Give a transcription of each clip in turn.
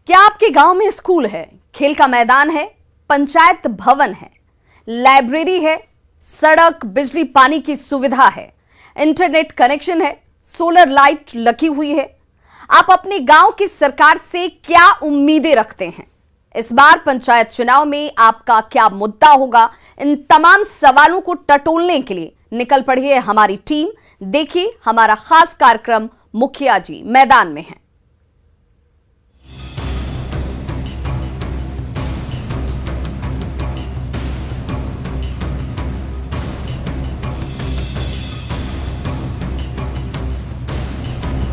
क्या आपके गांव में स्कूल है, खेल का मैदान है, पंचायत भवन है, लाइब्रेरी है, सड़क, बिजली, पानी की सुविधा है, इंटरनेट कनेक्शन है, सोलर लाइट लगी हुई है? आप अपने गांव की सरकार से क्या उम्मीदें रखते हैं? इस बार पंचायत चुनाव में आपका क्या मुद्दा होगा? इन तमाम सवालों को टटोलने के लिए निकल पड़ी है हमारी टीम। देखिए हमारा खास कार्यक्रम मुखिया जी मैदान में है।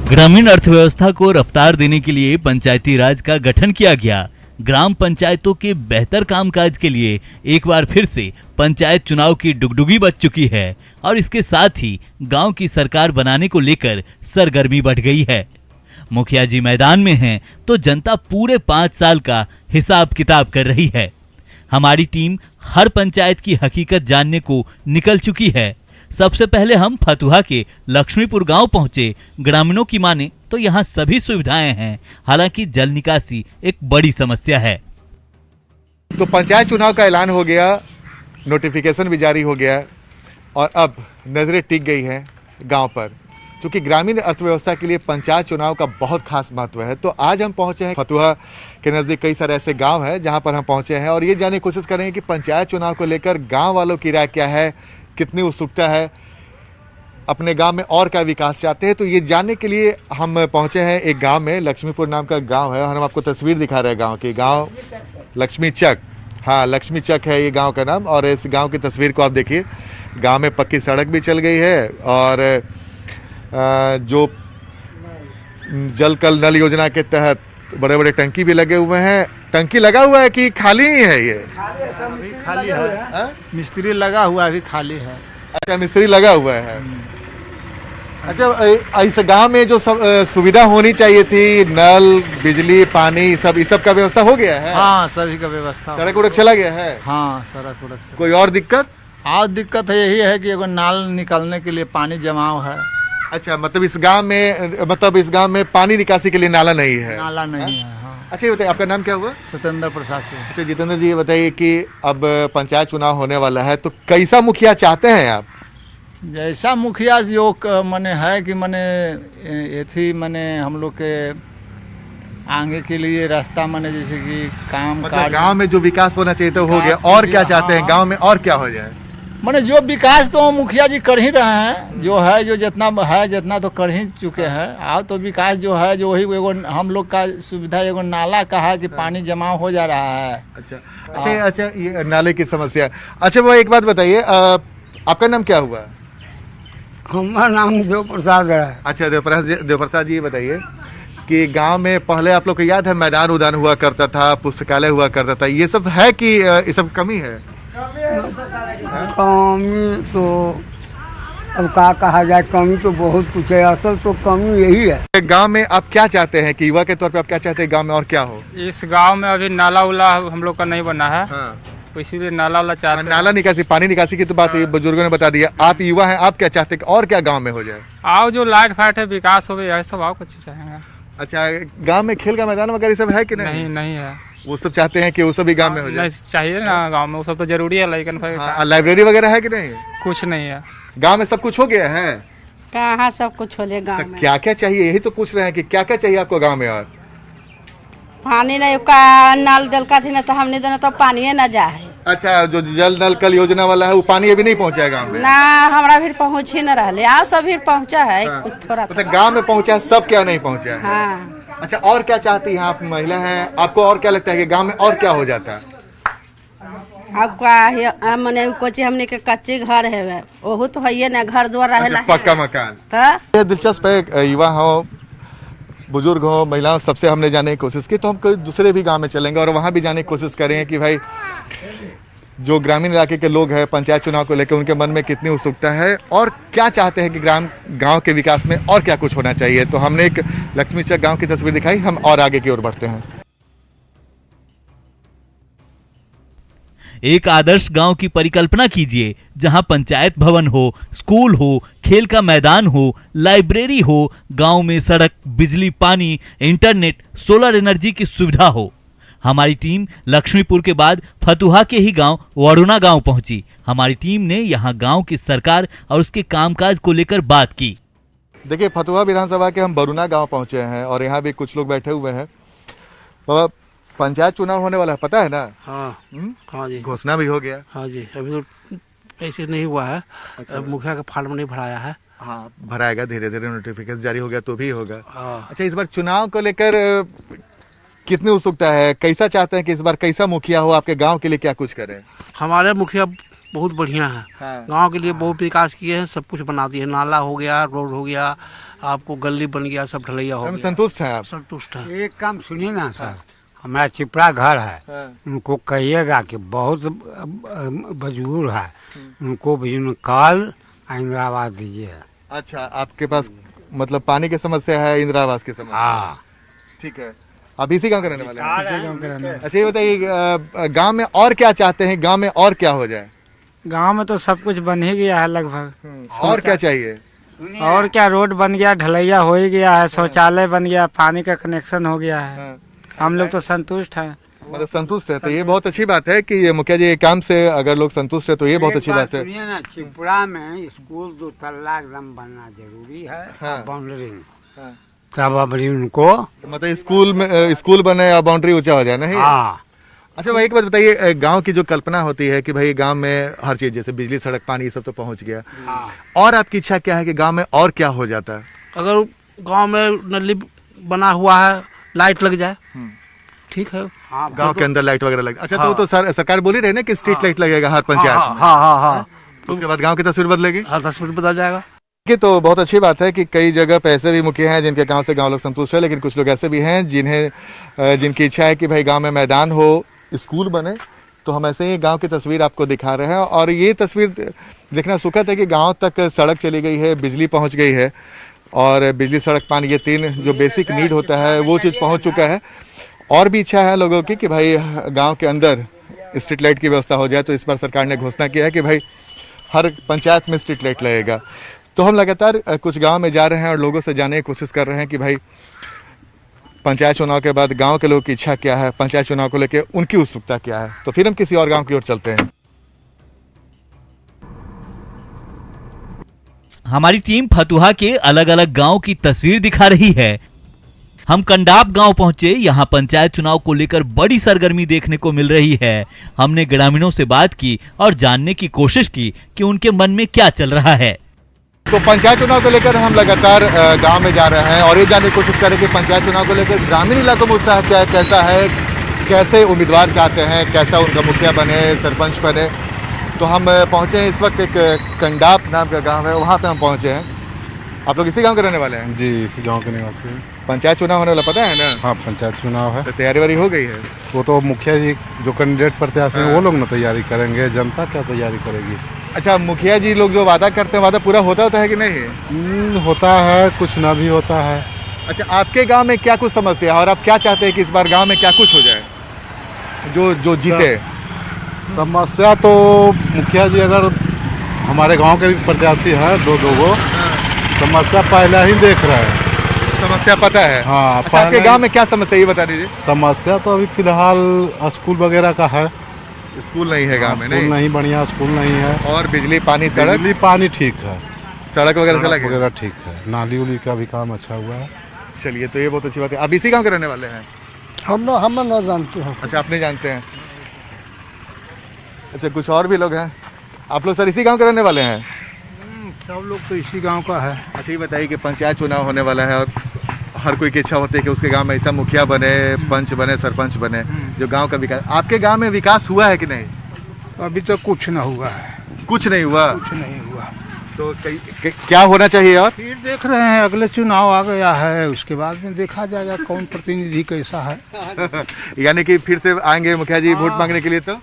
ग्रामीण अर्थव्यवस्था को रफ्तार देने के लिए पंचायती राज का गठन किया गया। ग्राम पंचायतों के बेहतर कामकाज के लिए एक बार फिर से पंचायत चुनाव की डुगडुगी बज चुकी है और इसके साथ ही गांव की सरकार बनाने को लेकर सरगर्मी बढ़ गई है। मुखिया जी मैदान में हैं तो जनता पूरे 5 साल का हिसाब किताब कर रही है। हमारी टीम हर पंचायत की हकीकत जानने को निकल चुकी है। सबसे पहले हम फतुहा के लक्ष्मीपुर गांव पहुंचे। ग्रामीणों की माने तो यहां सभी सुविधाएं हैं, हालांकि जल निकासी एक बड़ी समस्या है। तो पंचायत चुनाव का ऐलान हो गया, नोटिफिकेशन भी जारी हो गया और अब नजरें टिक गई हैं गांव पर, क्योंकि ग्रामीण अर्थव्यवस्था के लिए पंचायत चुनाव का बहुत खास महत्व है। तो आज हम पहुंचे हैं फतुहा के नज़दीक। कई सारे ऐसे गांव हैं जहां पर हम पहुंचे हैं और ये जानने की कोशिश करेंगे कि पंचायत चुनाव को लेकर गाँव वालों की राय क्या है, कितनी उत्सुकता है, अपने गांव में और क्या विकास चाहते हैं। तो ये जानने के लिए हम पहुंचे हैं एक गांव में, लक्ष्मीपुर नाम का गांव है। हम आपको तस्वीर दिखा रहे हैं गांव की। गांव लक्ष्मी चक, हाँ लक्ष्मी चक है ये गांव का नाम। और इस गांव की तस्वीर को आप देखिए। गांव में पक्की सड़क भी चल गई है और जो जल कल नल योजना के तहत बड़े बड़े टंकी भी लगे हुए हैं। टंकी लगा हुआ है कि खाली ही है? ये खाली है। मिस्त्री लगा हुआ अभी खाली है। अच्छा, मिस्त्री लगा हुआ है। अच्छा, इस गांव में जो सब सुविधा होनी चाहिए थी, नल, बिजली, पानी, इस सब का व्यवस्था हो गया है? हाँ, सभी का व्यवस्था। सड़क उड़क चला गया है? हाँ, सड़क उड़क। कोई और दिक्कत? और दिक्कत है यही है कि एगो नाल निकालने के लिए पानी जमाव है। अच्छा, मतलब इस गांव में पानी निकासी के लिए नाला नहीं है? नाला नहीं है। हाँ। अच्छा, ये बताइए आपका नाम क्या हुआ? सत्येंद्र प्रसाद से। अच्छा जितेंद्र जी, ये बताइए कि अब पंचायत चुनाव होने वाला है तो कैसा मुखिया चाहते हैं आप? जैसा मुखिया जो मने है कि मने एथी मने हम लोग के आगे के लिए रास्ता मने जैसे कि काम मतलब गांव में जो विकास होना चाहिए तो हो गया, और क्या चाहते हैं गांव में और क्या हो जाए? मने जो विकास तो मुखिया जी कर ही रहे हैं, जो है जो जितना तो कर ही चुके हैं। और तो विकास जो है जो वही एगो हम लोग का सुविधा, एगो नाला का है कि पानी जमा हो जा रहा है। अच्छा, ये नाले की समस्या। अच्छा, वो एक बात बताइए, आपका नाम क्या हुआ? हमारा नाम देव प्रसाद है। अच्छा, देव प्रसाद जी, ये बताइए कि गांव में पहले आप लोग को याद है मैदान उदान हुआ करता था, पुस्तकालय हुआ करता था, ये सब है कि ये सब कमी है? कमी तो अब क्या कहा जाए, कमी तो बहुत कुछ है, असल तो कमी यही है। गांव में आप क्या चाहते हैं कि युवा के तौर पे आप क्या चाहते हैं गांव में और क्या हो? इस गांव में अभी नाला उला हम लोग का नहीं बना है। हाँ। तो इसीलिए नाला उला चाहते हैं। नाला निकासी, पानी निकासी की तो बात बुजुर्गों ने बता दिया। आप युवा हैं, आप क्या चाहते हैं और क्या गाँव में हो जाए? आओ जो लाइट फाइट है, विकास हो यही सब आओ कुछ चाहेंगे। अच्छा, गांव में खेल का मैदान वगैरह सब है कि नहीं? नहीं है। वो सब चाहते हैं कि वो सब भी गांव में हो जाए? चाहिए ना गांव में, वो सब तो जरूरी है। लेकिन लाइब्रेरी वगैरह है कि नहीं? कुछ नहीं है गांव में। सब कुछ हो गया है? कहाँ सब कुछ हो जाए गाँव में? क्या क्या चाहिए यही तो पूछ रहे हैं कि क्या क्या चाहिए आपको गांव में? और पानी नहीं का नल दल का थी ना, तो हमने दोनों तो पानी न जाए। अच्छा, जो जल नल कल योजना वाला है वो पानी अभी नहीं पहुंचा है गांव में? ना, हमारा भी पहुँच ही न रहा। आओ सब भी पहुँचा है। हाँ। कुछ थोड़ा मतलब गांव में पहुंचा है, सब क्या नहीं पहुंचा है? हाँ। अच्छा, और क्या चाहती हैं आप? महिला हैं, आपको और क्या लगता है कि गांव में और क्या हो जाता है? आपका मने कुछ हमने के कच्चे घर है, वो तो है ना, घर द्वार रहेला। पक्का मकान। तो ये दिलचस्प है, युवा हो, बुजुर्ग हो, महिलाओं, सबसे हमने जाने की कोशिश की। तो हम कोई दूसरे भी गांव में चलेंगे और वहां भी जाने की कोशिश करेंगे कि भाई जो ग्रामीण इलाके के लोग हैं पंचायत चुनाव को लेकर उनके मन में कितनी उत्सुकता है और क्या चाहते हैं कि गांव के विकास में और क्या कुछ होना चाहिए। तो हमने एक लक्ष्मी चक गांव की तस्वीर दिखाई, हम और आगे की ओर बढ़ते हैं। एक आदर्श गांव की परिकल्पना कीजिए, जहां पंचायत भवन हो, स्कूल हो, खेल का मैदान हो, लाइब्रेरी हो, गांव में सड़क, बिजली, पानी, इंटरनेट, सोलर एनर्जी की सुविधा हो। हमारी टीम लक्ष्मीपुर के बाद फतुहा के ही गांव वरुणा गांव पहुंची। हमारी टीम ने यहां गांव की सरकार और उसके कामकाज को लेकर बात की। देखिए, फतुहा विधानसभा के हम बरुना गांव पहुंचे हैं और यहाँ भी कुछ लोग बैठे हुए हैं। बाबा, पंचायत चुनाव होने वाला है, पता है ना? हाँ हाँ जी, घोषणा भी हो गया। हाँ जी, अभी तो ऐसे नहीं हुआ है। अच्छा। मुखिया का फॉर्म नहीं भराया है। हाँ, भराएगा, धीरे धीरे नोटिफिकेशन जारी हो गया तो भी होगा। हाँ। अच्छा, इस बार चुनाव को लेकर कितनी उत्सुकता है? कैसा चाहते हैं कि इस बार कैसा मुखिया हो, आपके गांव के लिए क्या कुछ करे? हमारे मुखिया बहुत बढ़िया है। हाँ। गांव के लिए बहुत विकास किए हैं, सब कुछ बना दिए। नाला हो गया, रोड हो गया, आपको गली बन गया, सब ढलैया हो हम गया। संतुष्ट हैं आप? संतुष्ट है। एक काम सुनिए ना सर, हमारा चिपड़ा घर है, उनको कहिएगा कि बहुत बुजुर्ग है, उनको भी कल इंदिरा आवास दीजिए। अच्छा, आपके पास मतलब पानी की समस्या है, इंदिरा आवास की समस्या? हाँ, ठीक है। आप इसी गांव के रहने वाले हैं? अच्छा, ये बताइए, गांव में और क्या चाहते हैं? गांव में और क्या हो जाए? गांव में तो सब कुछ बन ही गया है लगभग। और क्या चाहिए? और क्या, रोड बन गया, ढलैया हो ही गया है, शौचालय बन गया, पानी का कनेक्शन हो गया है। हम लोग तो संतुष्ट हैं। मतलब संतुष्ट है, तो ये बहुत अच्छी बात है कि ये मुखिया जी ये काम से अगर लोग संतुष्ट है तो ये बहुत अच्छी बात है। सुनिए ना, चिपड़ा में स्कूल 2 तल्ला एकदम बनना जरूरी है। हाँ। बाउंड्री हाँ। तब अबरी उनको मतलब स्कूल बने या बाउंड्री ऊंचा हो जाए, नहीं? हाँ। अच्छा भाई, एक बात बताइए, गांव की जो कल्पना होती है कि भाई गांव में हर चीज, जैसे बिजली, सड़क, पानी, ये सब तो पहुंच गया, और आपकी इच्छा क्या है कि गांव में और क्या हो जाता है? अगर गांव में नली बना हुआ है, लाइट लग जाए, ठीक है। हाँ, गांव के अंदर लाइट वगैरह लग। अच्छा, तो वो तो सरकार बोली रही ना कि स्ट्रीट लाइट लगेगा हर पंचायत में। हाँ। तो उसके बाद गांव की तस्वीर बदलेगी। हर 10 मिनट बदल जाएगा। कि तो बहुत अच्छी बात है कि कई जगह पे ऐसे भी मुखिया हैं जिनके गांव से गांव लोग संतुष्ट है, लेकिन कुछ लोग ऐसे भी हैं जिनकी इच्छा है कि भाई गांव में मैदान हो, स्कूल बने। तो हम ऐसे ही गांव की तस्वीर आपको दिखा रहे हैं और ये तस्वीर देखना सुखद है कि गांव तक सड़क चली गई है, बिजली पहुंच गई है और बिजली, सड़क, पानी, ये 3 जो बेसिक नीड होता है वो चीज़ पहुँच चुका है। और भी इच्छा है लोगों की कि भाई गाँव के अंदर स्ट्रीट लाइट की व्यवस्था हो जाए। तो इस बार सरकार ने घोषणा किया है कि भाई हर पंचायत में स्ट्रीट लाइट लगेगा। तो हम लगातार कुछ गांव में जा रहे हैं और लोगों से जानने की कोशिश कर रहे हैं कि भाई पंचायत चुनाव के बाद गांव के लोगों की इच्छा क्या है, पंचायत चुनाव को लेकर उनकी उत्सुकता क्या है। तो फिर हम किसी और गांव की ओर चलते हैं। हमारी टीम फतुहा के अलग अलग गांव की तस्वीर दिखा रही है। हम कंडाप गांव पहुंचे। यहां पंचायत चुनाव को लेकर बड़ी सरगर्मी देखने को मिल रही है। हमने ग्रामीणों से बात की और जानने की कोशिश की कि उनके मन में क्या चल रहा है। तो पंचायत चुनाव को लेकर हम लगातार गांव में जा रहे हैं और ये जानने की कोशिश करें कि पंचायत चुनाव को लेकर ग्रामीण इलाकों में उत्साह क्या है, कैसा है, कैसे उम्मीदवार चाहते हैं, कैसा उनका मुखिया बने, सरपंच बने। तो हम पहुंचे हैं इस वक्त एक कंडाप नाम का गांव है, वहां पे हम पहुंचे हैं। आप लोग इसी गांव के रहने वाले हैं? जी, इसी गांव के निवासी हैं। पंचायत चुनाव होने वाला पता है ना? हाँ, पंचायत चुनाव है। तो तैयारी वारी हो गई है? वो तो मुखिया जी जो कैंडिडेट प्रत्याशी हैं वो लोग ना तैयारी करेंगे, जनता क्या तैयारी करेगी। अच्छा, मुखिया जी लोग जो वादा करते हैं, वादा पूरा होता है कि नहीं? होता है, कुछ ना भी होता है। अच्छा, आपके गांव में क्या कुछ समस्या है और आप क्या चाहते हैं कि इस बार गांव में क्या कुछ हो जाए जो जीते? समस्या तो मुखिया जी अगर हमारे गांव के भी प्रत्याशी हैं, दो गो समस्या पहले ही देख रहे हैं। समस्या पता है? हाँ। अच्छा, आपके गांव में क्या समस्या ये बता दीजिए। समस्या तो अभी फिलहाल स्कूल वगैरह का है। स्कूल नहीं है गांव में? स्कूल नहीं, बढ़िया स्कूल नहीं है। और बिजली, पानी, सड़क? बिजली, पानी ठीक है, सड़क वगैरह ठीक है, नाली उली का भी काम अच्छा हुआ है। चलिए, तो ये बहुत अच्छी बात है। अब इसी गांव के रहने वाले हैं? हम ना जानते हैं। अच्छा, आप नहीं जानते हैं। अच्छा, कुछ और भी लोग हैं। आप लोग सर इसी गांव के रहने वाले हैं? सब लोग तो इसी गांव का है। अच्छा, ये बताइए कि पंचायत चुनाव होने वाला है और हर कोई की इच्छा होती है कि उसके गांव में ऐसा मुखिया बने, पंच बने, सरपंच बने जो गांव का विकास। आपके गांव में विकास हुआ है कि नहीं? अभी तक कुछ न हुआ है। कुछ नहीं हुआ? कुछ नहीं हुआ। तो क्या होना चाहिए? और फिर देख रहे हैं, अगले चुनाव आ गया है, उसके बाद में देखा जाएगा कौन प्रतिनिधि कैसा है। यानी कि फिर से आएंगे मुखिया जी वोट मांगने के लिए? तो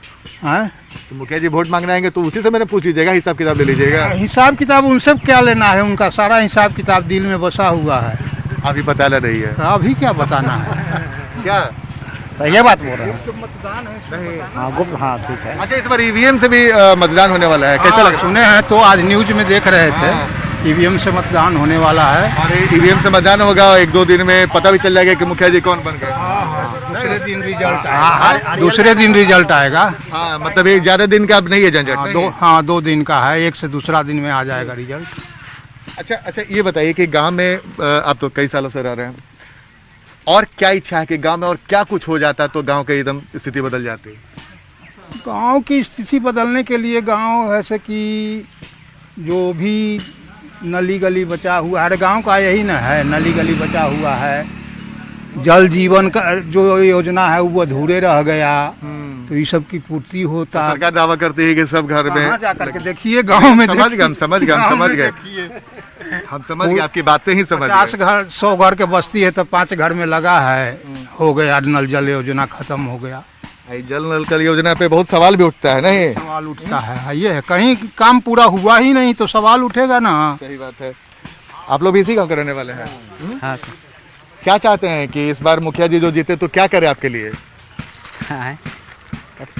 मुखिया जी वोट मांगने आएंगे तो उसी से मैंने पूछ लीजिएगा, हिसाब किताब ले लीजिएगा। हिसाब किताब उनसे क्या लेना है, उनका सारा हिसाब किताब दिल में बसा हुआ है। अभी बता रही है? अभी क्या बताना है? क्या सही बात बोल रहे हैं। हाँ गुप्त, हाँ ठीक है। अच्छा, इस बार ईवीएम से भी मतदान होने वाला है, कैसा लगा? सुने हैं तो आज न्यूज में देख रहे थे, ईवीएम से मतदान होने वाला है। और ईवीएम से मतदान होगा, 1-2 दिन में पता भी चल जाएगा कि मुखिया जी कौन बन गए। दूसरे दिन रिजल्ट आएगा। दूसरे दिन रिजल्ट आएगा। हाँ, मतलब एक ज्यादा दिन का अब नहीं है झंझट। 2 दिन का है, एक से दूसरा दिन में आ जाएगा रिजल्ट। अच्छा, ये बताइए कि गांव में आप तो कई सालों से रह रहे हैं, और क्या इच्छा है कि गांव में और क्या कुछ हो जाता तो गांव की एकदम स्थिति बदल जाती? गांव की स्थिति बदलने के लिए गांव ऐसे कि जो भी नली गली बचा हुआ है, गांव का यही ना है, नली गली बचा हुआ है, जल जीवन का जो योजना है वो अधूरे रह गया, तो ये सब की पूर्ति होता। सरकार दावा करती है कि सब घर में जाकर के देखिए गांव में। समझ गए, हम समझ गए आपकी बातें ही समझ गए। 50 घर 100 घर के बस्ती है तो 5 घर में लगा है, हो गया नल जल योजना खत्म हो गया। जल नल जल योजना पे बहुत सवाल भी उठता है ना, ये सवाल उठता है, ये है कहीं काम पूरा हुआ ही नहीं तो सवाल उठेगा ना। सही बात है। आप लोग भी इसी गाँव के रहने वाले हैं? हाँ सर। क्या चाहते हैं कि इस बार मुखिया जी जो जीते तो क्या करे आपके लिए?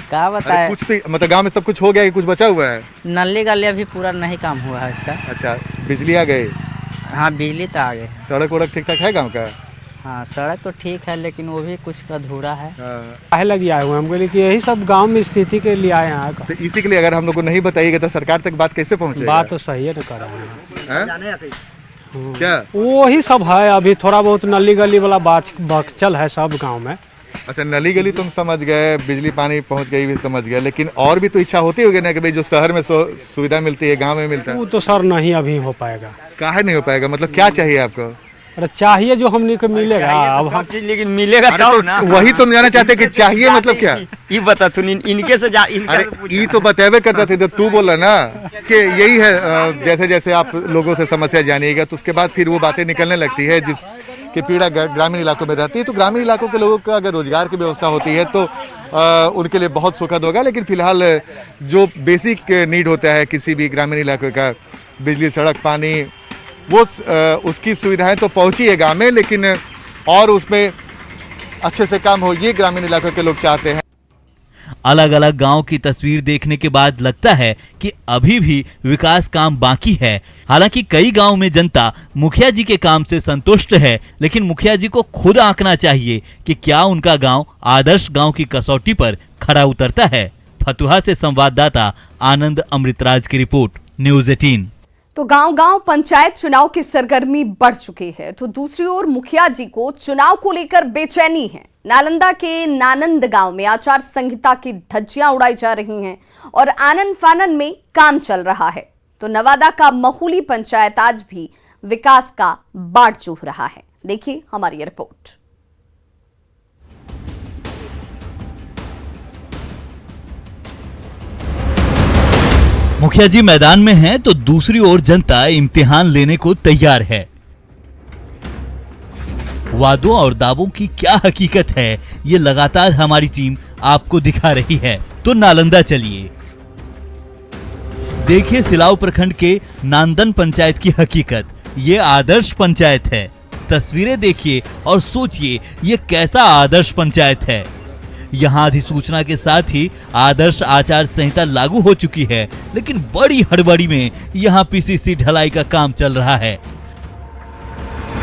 क्या बताए, कुछ तो मतलब गांव में सब कुछ हो गया कि कुछ बचा हुआ है? नली गली अभी पूरा नहीं काम हुआ है इसका। अच्छा, बिजली आ गई? हाँ बिजली तो आ गई। सड़क वड़क ठीक ठाक है गांव का? हाँ सड़क तो ठीक है लेकिन वो भी कुछ अधूरा है। काहे लगी आए हुए हम बोले कि यही सब गांव में स्थिति के लिए आए हैं। तो इसी के लिए अगर हम लोग को नहीं बताइएगा तो सरकार तक बात कैसे पहुंचेगा? बात तो सही है न कर रहे हैं। क्या वही सब है, अभी थोड़ा बहुत नली गली वाला बात बकचल है सब गांव में। अच्छा, नली गली तुम समझ गए, बिजली पानी पहुंच गई भी समझ गए, लेकिन और भी तो इच्छा होती होगी ना कि भाई जो शहर में सुविधा मिलती है गांव में मिलता है। वो तो सर नहीं अभी हो पाएगा। काहे नहीं हो पाएगा? मतलब क्या चाहिए आपको? अरे चाहिए जो हमने को मिलेगा, अब हम चीज लेकिन मिलेगा तो ना। वही तुम जाना चाहते कि चाहिए मतलब क्या? ये बता तू इनके से अरे ये तो बतेबे करता थे, तू बोला ना कि यही है। जैसे जैसे आप लोगों से समस्या जानिएगा तो उसके बाद फिर वो बातें निकलने लगती है जिसकी पीड़ा ग्रामीण इलाकों में रहती है। तो ग्रामीण इलाकों के लोगों का अगर रोजगार की व्यवस्था होती है तो उनके लिए बहुत सुखद होगा। लेकिन फिलहाल जो बेसिक नीड होता है किसी भी ग्रामीण इलाके का, बिजली, सड़क, पानी, वो उसकी सुविधाएं तो पहुंची है गांव में, लेकिन और उसमें अच्छे से काम हो, ये ग्रामीण इलाकों के लोग चाहते हैं। अलग अलग गांव की तस्वीर देखने के बाद लगता है कि अभी भी विकास काम बाकी है। हालांकि कई गांव में जनता मुखिया जी के काम से संतुष्ट है, लेकिन मुखिया जी को खुद आंकना चाहिए कि क्या उनका गांव आदर्श गांव की कसौटी पर खरा उतरता है। फतुहा से संवाददाता आनंद अमृतराज की रिपोर्ट, न्यूज़ 18। तो गांव-गांव पंचायत चुनाव की सरगर्मी बढ़ चुकी है, तो दूसरी ओर मुखिया जी को चुनाव को लेकर बेचैनी है। नालंदा के नानंद गांव में आचार संहिता की धज्जियां उड़ाई जा रही हैं और आनन फानन में काम चल रहा है। तो नवादा का महुली पंचायत आज भी विकास का बाढ़ चूह रहा है। देखिए हमारी ये रिपोर्ट। मुखिया जी मैदान में हैं तो दूसरी ओर जनता इम्तिहान लेने को तैयार है। वादों और दावों की क्या हकीकत है, ये लगातार हमारी टीम आपको दिखा रही है। तो नालंदा चलिए, देखिए सिलाव प्रखंड के नांदन पंचायत की हकीकत। ये आदर्श पंचायत है। तस्वीरें देखिए और सोचिए ये कैसा आदर्श पंचायत है। यहाँ अधिसूचना के साथ ही आदर्श आचार संहिता लागू हो चुकी है, लेकिन बड़ी हड़बड़ी में यहाँ पीसीसी ढलाई का काम चल रहा है।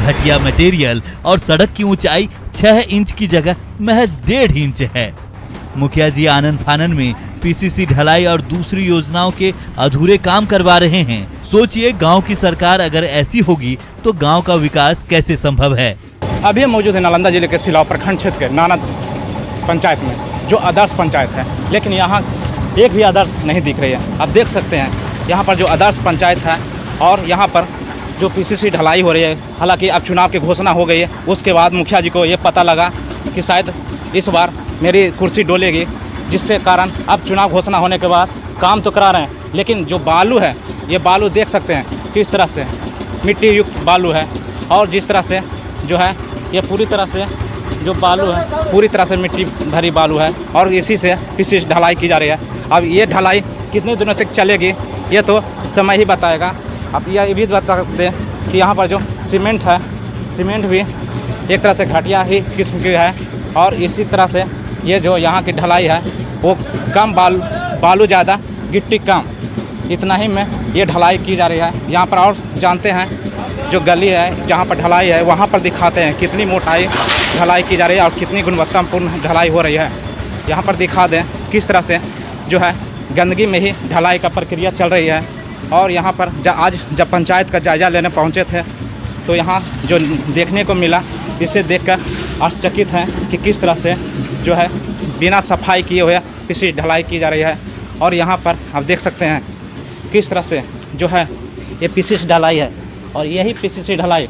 घटिया मटेरियल और सड़क की ऊंचाई 6 इंच की जगह महज 1.5 इंच है। मुखिया जी आनन फानन में पीसीसी ढलाई और दूसरी योजनाओं के अधूरे काम करवा रहे हैं। सोचिए गांव की सरकार अगर ऐसी होगी तो गांव का विकास कैसे संभव है। अभी मौजूद है नालंदा जिले के सिलाव प्रखंड क्षेत्र के नानद पंचायत में, जो आदर्श पंचायत है, लेकिन यहाँ एक भी आदर्श नहीं दिख रही है। आप देख सकते हैं यहाँ पर जो आदर्श पंचायत है और यहाँ पर जो पीसीसी ढलाई हो रही है। हालांकि अब चुनाव की घोषणा हो गई है, उसके बाद मुखिया जी को ये पता लगा कि शायद इस बार मेरी कुर्सी डोलेगी, जिससे कारण अब चुनाव घोषणा होने के बाद काम तो करा रहे हैं, लेकिन जो बालू है, ये बालू देख सकते हैं किस तरह से मिट्टी युक्त बालू है, और जिस तरह से जो है ये पूरी तरह से जो बालू है पूरी तरह से मिट्टी भरी बालू है, और इसी से पीसीसी ढलाई की जा रही है। अब ये ढलाई कितने दिनों तक चलेगी ये तो समय ही बताएगा। अब ये भी बता सकते हैं कि यहाँ पर जो सीमेंट है, सीमेंट भी एक तरह से घटिया ही किस्म की है, और इसी तरह से ये जो यहाँ की ढलाई है वो कम बालू ज़्यादा गिट्टी कम, इतना ही में ये ढलाई की जा रही है यहाँ पर। और जानते हैं जो गली है जहाँ पर ढलाई है वहाँ पर दिखाते हैं कितनी मोटाई ढलाई की जा रही है और कितनी गुणवत्तापूर्ण ढलाई हो रही है। यहाँ पर दिखा दें किस तरह से जो है गंदगी में ही ढलाई का प्रक्रिया चल रही है। और यहाँ पर आज जब पंचायत का जायज़ा लेने पहुँचे थे तो यहाँ जो देखने को मिला, इसे देखकर आश्चर्यचकित हैं कि किस तरह से जो है बिना सफाई किए हुए पीसीसी ढलाई की जा रही है। और यहाँ पर आप देख सकते हैं किस तरह से जो है ये पीसीसी ढलाई है और यही पीसीसी ढलाई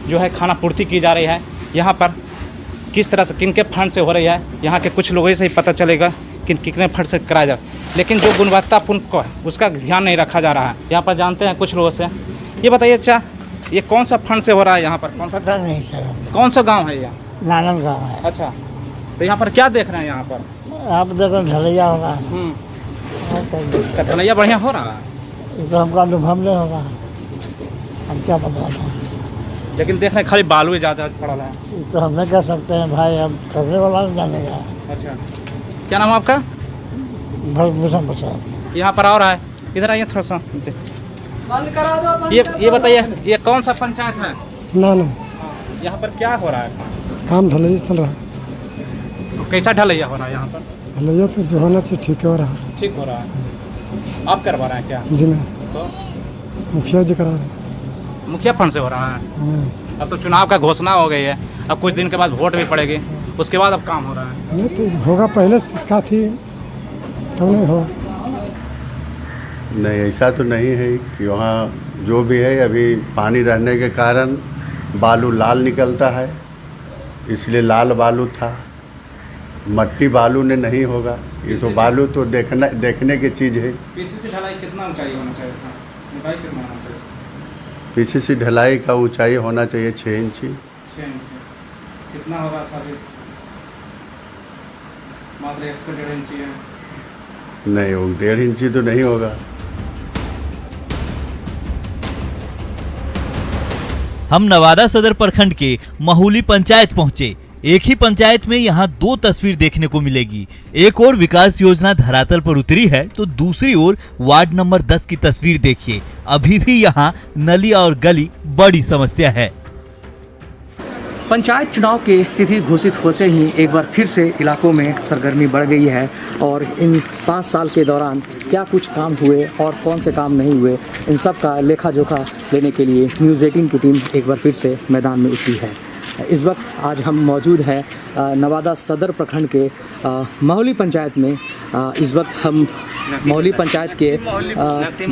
जो है खाना पूर्ति की जा रही है। यहाँ पर किस तरह से किनके फंड से हो रही है, यहाँ के कुछ लोगों से ही पता चलेगा कितने फंड से कराया जाए, लेकिन जो गुणवत्तापूर्ण को है उसका ध्यान नहीं रखा जा रहा है। यहाँ पर जानते हैं कुछ लोगों से। ये बताइए अच्छा, ये कौन सा फंड से हो रहा है यहाँ पर? पता नहीं सर। कौन सा गांव है ये? नानंद गाँव है। अच्छा, तो यहाँ पर क्या देख रहे हैं? यहाँ पर आप देखो ढलैया होगा। ढलैया बढ़िया हो रहा है? ये तो हमको अनुभव नहीं होगा, हम क्या बता रहे हैं। लेकिन देख रहे हैं खाली बालू ही ज़्यादा पड़ा है। ये तो हम नहीं कह सकते हैं भाई, अब करने वाला नहीं जानेगा। अच्छा, क्या नाम है आपका? भूषण प्रसाद। यहाँ पर और है, इधर आइए थोड़ा सा। ये बताइए ये कौन सा पंचायत है? नानंद। यहाँ पर क्या हो रहा है? काम ढलैया चल रहा है। कैसा ढलैया हो रहा है यहाँ पर? ढलैया तो जो होना चाहिए ठीक हो रहा है। ठीक हो रहा है। आप करवा रहे हैं क्या? जी मैं तो मुखिया जी करा रहे हैं। मुखिया फंड से हो रहा है? अब तो चुनाव का घोषणा हो गई है, अब कुछ दिन के बाद वोट भी पड़ेगी, उसके बाद अब काम हो रहा है। नहीं तो होगा, पहले से इसका थी तब नहीं हो। नहीं, ऐसा तो नहीं है कि वहाँ जो भी है अभी पानी रहने के कारण बालू लाल निकलता है, इसलिए लाल बालू था। मट्टी बालू ने नहीं होगा, ये तो बालू तो देखने की चीज़ है। पीसीसी ढलाई कितना ऊंचाई होना चाहिए था? ऊंचाई कितना होना चाहिए? पीसीसी ढलाई का ऊंचाई होना चाहिए 6 इंची। 6 इंची कितना होगा? अभी मात्र 1 से 1.5 इंची है। नहीं, वो 1.5 इंची तो नहीं होगा। हम नवादा सदर प्रखंड के महुली पंचायत पहुंचे। एक ही पंचायत में यहाँ 2 तस्वीर देखने को मिलेगी। एक ओर विकास योजना धरातल पर उतरी है तो दूसरी ओर वार्ड नंबर 10 की तस्वीर देखिए। अभी भी यहाँ नली और गली बड़ी समस्या है। पंचायत चुनाव के तिथि घोषित होते ही एक बार फिर से इलाकों में सरगर्मी बढ़ गई है और इन 5 साल के दौरान क्या कुछ काम हुए और कौन से काम नहीं हुए, इन सब का लेखा जोखा लेने के लिए न्यूज़ 18 की टीम एक बार फिर से मैदान में उतरी है। इस वक्त आज हम मौजूद हैं नवादा सदर प्रखंड के महुली पंचायत में। इस वक्त हम महुली पंचायत के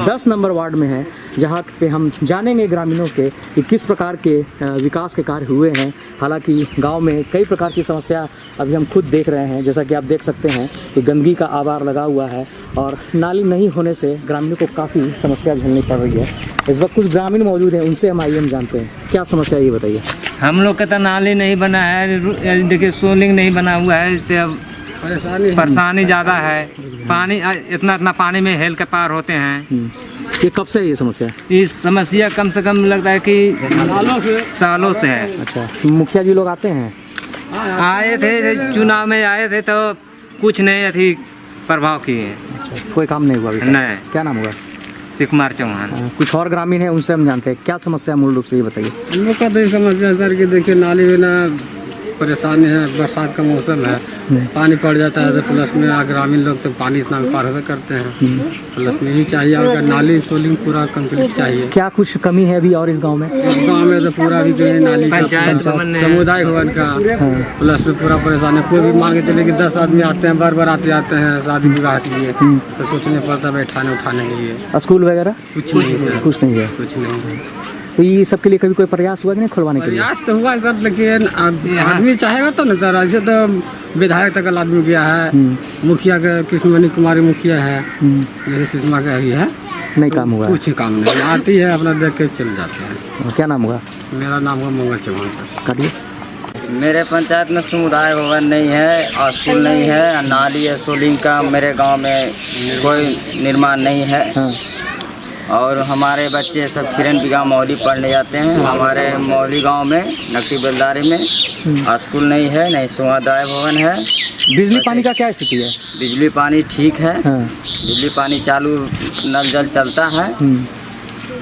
10 नंबर वार्ड में हैं, जहां पे हम जानेंगे ग्रामीणों के कि किस प्रकार के विकास के कार्य हुए हैं। हालांकि गांव में कई प्रकार की समस्या अभी हम खुद देख रहे हैं, जैसा कि आप देख सकते हैं कि गंदगी का आवार लगा हुआ है और नाली नहीं होने से ग्रामीणों को काफ़ी समस्या झेलनी पड़ रही है। इस वक्त कुछ ग्रामीण मौजूद हैं, उनसे हम जानते हैं क्या समस्या है, ये बताइए। हम लोग का तो नाली नहीं बना है, देखिए सोलिंग नहीं बना हुआ है, तो परेशानी ज़्यादा है। पानी इतना पानी में हेल के पार होते हैं। ये कब से है ये समस्या? इस समस्या कम से कम लगता है कि सालों से है। अच्छा, मुखिया जी लोग आते हैं? आए थे, चुनाव में आए थे तो कुछ नहीं अथी प्रभाव किए। अच्छा, कोई काम नहीं हुआ अभी? नहीं। क्या नाम हुआ? शिव कुमार चौहान। कुछ और ग्रामीण हैं, उनसे हम जानते हैं क्या समस्या मूल रूप से, ये बताइए। हम लोग का तो ये समस्या सर कि देखिए नाली में ना परेशानी है, बरसात का मौसम है, पानी पड़ जाता है तो प्लस में ग्रामीण लोग तो पानी इतना पार होकर करते हैं, प्लस में ही चाहिए और नाली सोलिंग पूरा कंप्लीट चाहिए। क्या कुछ कमी है अभी और इस गांव में? इस गांव में तो पूरा भी जो है नाली समुदाय भवन का प्लस में पूरा परेशानी। कोई भी मान के चले कि 10 आदमी आते हैं, बार आते जाते हैं शादी विवाह के लिए, तो सोचने पड़ता है बैठाने उठाने के लिए। स्कूल वगैरह कुछ नहीं है, कुछ नहीं है। कुछ नहीं। तो ये सब के लिए कभी कोई प्रयास हुआ कि नहीं खुलवाने के लिए? प्रयास तो हुआ सर, लेकिन आदमी चाहेगा तो ना सर। ऐसे तो विधायक तक आदमी गया है, मुखिया का कृष्णमणि कुमारी मुखिया है, जैसे सुषमा का ही है, नहीं काम हुआ। कुछ काम नहीं, आती है अपना देख के चल जाते हैं। क्या नाम हुआ? मेरा नाम हुआ मंगल चौहान सर। करिए। मेरे पंचायत में समुदाय भवन नहीं है और स्कूल नहीं है, नाली है सोलिंग का मेरे गांव में कोई निर्माण नहीं है। और हमारे बच्चे सब किरण बिगा मौली पढ़ने जाते हैं। हमारे मौली गांव में नकटी बेलदारी में स्कूल नहीं है, नहीं सुहादाय भवन है। बिजली पानी का क्या स्थिति है? बिजली पानी ठीक है, बिजली पानी चालू, नल जल चलता है,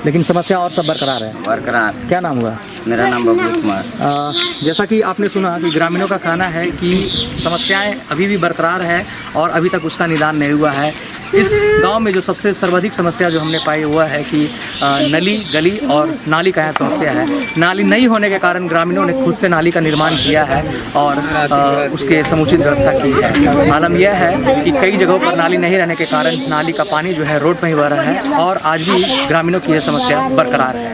लेकिन समस्या और सब बरकरार है। बरकरार। क्या नाम हुआ? मेरा नाम बबलू कुमार। जैसा कि आपने सुना कि ग्रामीणों का कहना है कि समस्याएं अभी भी बरकरार है और अभी तक उसका निदान नहीं हुआ है। इस गांव में जो सबसे सर्वाधिक समस्या जो हमने पाई हुआ है कि नली, गली और नाली का यहाँ समस्या है। नाली नहीं होने के कारण ग्रामीणों ने खुद से नाली का निर्माण किया है और उसके समुचित व्यवस्था की है। आलम यह है कि कई जगहों पर नाली नहीं रहने के कारण नाली का पानी जो है रोड पर ही बह रहा है और आज भी ग्रामीणों की यह समस्या बरकरार है।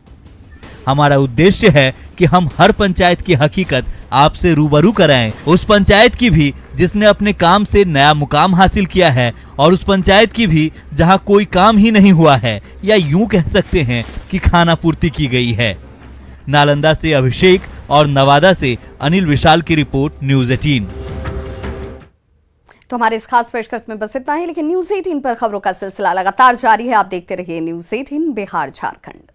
हमारा उद्देश्य है कि हम हर पंचायत की हकीकत आपसे रूबरू कराएं, उस पंचायत की भी जिसने अपने काम से नया मुकाम हासिल किया है और उस पंचायत की भी जहां कोई काम ही नहीं हुआ है, या यूं कह सकते हैं कि खाना पूर्ति की गई है। नालंदा से अभिषेक और नवादा से अनिल विशाल की रिपोर्ट, न्यूज़ 18। तो हमारे इस खास पेशकश में बस इतना ही, लेकिन न्यूज़ 18 पर खबरों का सिलसिला लगातार जारी है। आप देखते रहिए न्यूज़ 18 बिहार झारखंड।